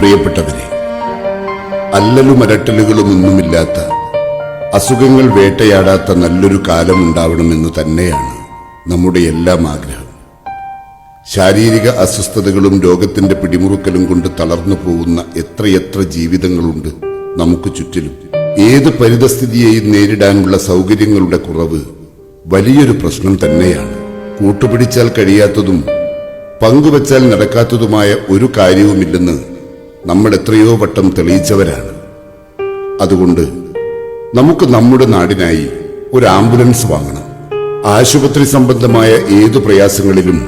പ്രിയപ്പെട്ടവരെ, അല്ലലും അലട്ടലുകളും ഒന്നുമില്ലാത്ത, അസുഖങ്ങൾ വേട്ടയാടാത്ത നല്ലൊരു കാലം ഉണ്ടാവണമെന്ന് തന്നെയാണ് നമ്മുടെ എല്ലാം ആഗ്രഹം. ശാരീരിക അസ്വസ്ഥതകളും രോഗത്തിന്റെ പിടിമുറുക്കലും കൊണ്ട് തളർന്നു പോകുന്ന എത്രയെത്ര ജീവിതങ്ങളുണ്ട് നമുക്ക് ചുറ്റിലും. ഏത് പരിതസ്ഥിതിയെയും നേരിടാനുള്ള സൗകര്യങ്ങളുടെ കുറവ് വലിയൊരു പ്രശ്നം തന്നെയാണ്. കൂട്ടുപിടിച്ചാൽ കഴിയാത്തതും പങ്കുവച്ചാൽ നടക്കാത്തതുമായ ഒരു കാര്യവുമില്ലെന്ന് നമ്മൾ എത്രയോ വട്ടം തെളിയിച്ചവരാണ്. അതുകൊണ്ട് നമുക്ക് നമ്മുടെ നാടിനായി ഒരു ആംബുലൻസ് വാങ്ങണം. ആശുപത്രി സംബന്ധമായ ഏതു പ്രയാസങ്ങളിലും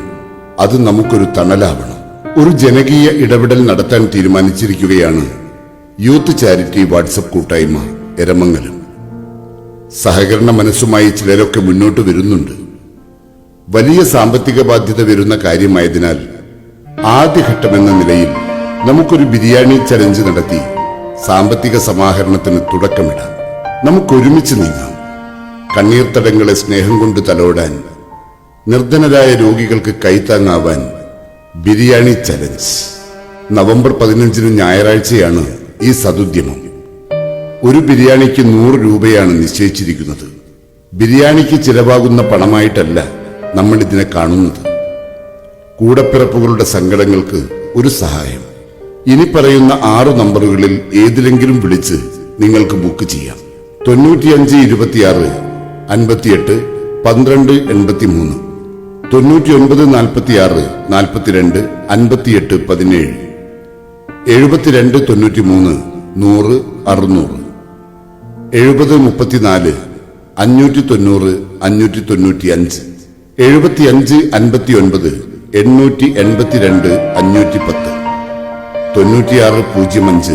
അത് നമുക്കൊരു തണലാവണം. ഒരു ജനകീയ ഇടപെടൽ നടത്താൻ തീരുമാനിച്ചിരിക്കുകയാണ് യൂത്ത് ചാരിറ്റി വാട്സപ്പ് കൂട്ടായ്മ എരമംഗലം. സഹകരണ മനസ്സുമായി ചിലരൊക്കെ മുന്നോട്ട് വരുന്നുണ്ട്. വലിയ സാമ്പത്തിക ബാധ്യത വരുന്ന കാര്യമായതിനാൽ ആദ്യഘട്ടമെന്ന നിലയിൽ നമുക്കൊരു ബിരിയാണി ചലഞ്ച് നടത്തി സാമ്പത്തിക സമാഹരണത്തിന് തുടക്കമിടാം. നമുക്കൊരുമിച്ച് നീങ്ങാം. കണ്ണീർത്തടങ്ങളെ സ്നേഹം കൊണ്ട് തലോടാൻ, നിർധനരായ രോഗികൾക്ക് കൈത്താങ്ങാവാൻ ബിരിയാണി ചലഞ്ച്. നവംബർ 15 ഞായറാഴ്ചയാണ് ഈ സദുദ്യമം. ഒരു ബിരിയാണിക്ക് 100 രൂപയാണ് നിശ്ചയിച്ചിരിക്കുന്നത്. ബിരിയാണിക്ക് ചിലവാകുന്ന പണമായിട്ടല്ല നമ്മൾ ഇതിനെ കാണുന്നത്. കൂടപ്പിറപ്പുകളുടെ സങ്കടങ്ങൾക്ക് ഒരു സഹായം. ഇനി പറയുന്ന 6 നമ്പറുകളിൽ ഏതിലെങ്കിലും വിളിച്ച് നിങ്ങൾക്ക് ബുക്ക് ചെയ്യാം. 95 26 58 12 83, 99 46 42 58 17, 72 93 100 600, 70 34 590 595, 75 59 882 510, 96 05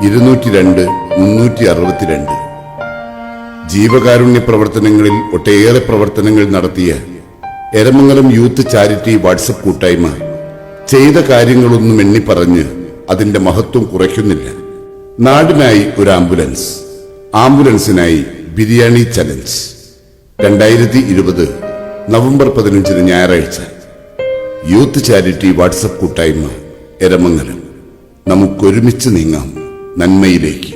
202 362. ജീവകാരുണ്യ പ്രവർത്തനങ്ങളിൽ ഒട്ടേറെ പ്രവർത്തനങ്ങൾ നടത്തിയ എരമംഗലം യൂത്ത് ചാരിറ്റി വാട്സപ്പ് കൂട്ടായ്മ ചെയ്ത കാര്യങ്ങളൊന്നും എണ്ണിപ്പറഞ്ഞ് അതിന്റെ മഹത്വം കുറയ്ക്കുന്നില്ല. നാടിനായി ഒരു ആംബുലൻസ്, ആംബുലൻസിനായി ബിരിയാണി ചലഞ്ച്. 2020 നവംബർ 15 ഞായറാഴ്ച. യൂത്ത് ചാരിറ്റി വാട്സപ്പ് കൂട്ടായ്മ എരമംഗലം. നമുക്കൊരുമിച്ച് നീങ്ങാം നന്മയിലേക്ക്.